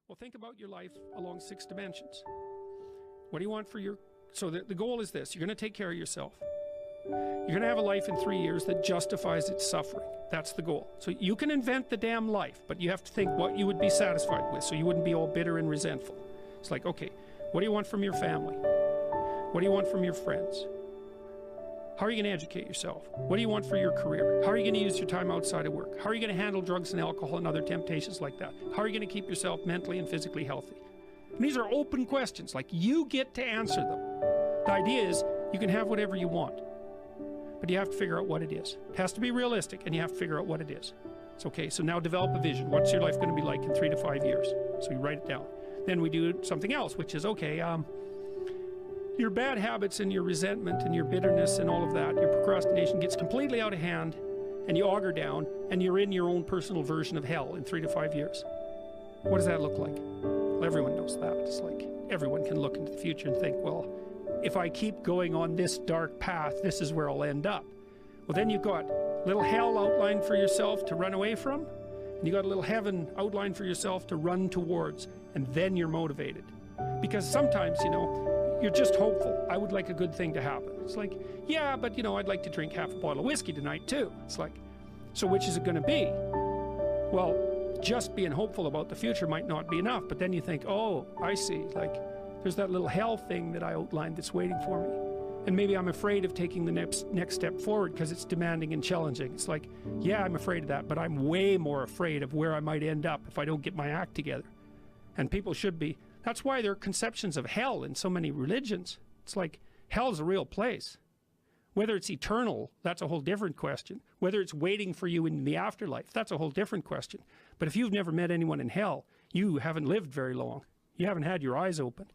Well, think about your life along 6 dimensions. What do you want for your... So the goal is this. You're going to take care of yourself. You're going to have a life in 3 years that justifies its suffering. That's the goal. So you can invent the damn life, but you have to think what you would be satisfied with so you wouldn't be all bitter and resentful. It's like, okay, what do you want from your family? What do you want from your friends? How are you going to educate yourself? What do you want for your career? How are you going to use your time outside of work? How are you going to handle drugs and alcohol and other temptations like that? How are you going to keep yourself mentally and physically healthy? And these are open questions, like you get to answer them. The idea is you can have whatever you want, but you have to figure out what it is. It has to be realistic, and you have to figure out what it is. It's okay, so now develop a vision. What's your life going to be like in 3 to 5 years? So you write it down. Then we do something else, which is, okay, your bad habits and your resentment and your bitterness and all of that, your procrastination gets completely out of hand, and you auger down, and you're in your own personal version of hell in 3 to 5 years. What does that look like? Well, everyone knows that. It's like everyone can look into the future and think, well, if I keep going on this dark path, this is where I'll end up. Well, then you've got a little hell outlined for yourself to run away from, and you got a little heaven outlined for yourself to run towards, and then you're motivated. Because sometimes, you know, you're just hopeful. I would like a good thing to happen. It's like, yeah, but you know, I'd like to drink half a bottle of whiskey tonight too. It's like, so which is it going to be? Well, just being hopeful about the future might not be enough, but then you think, oh, I see, like, there's that little hell thing that I outlined that's waiting for me. And maybe I'm afraid of taking the next step forward because it's demanding and challenging. It's like, yeah, I'm afraid of that, but I'm way more afraid of where I might end up if I don't get my act together. And people should be. That's why there are conceptions of hell in so many religions. It's like, hell's a real place. Whether it's eternal, that's a whole different question. Whether it's waiting for you in the afterlife, that's a whole different question. But if you've never met anyone in hell, you haven't lived very long. You haven't had your eyes open.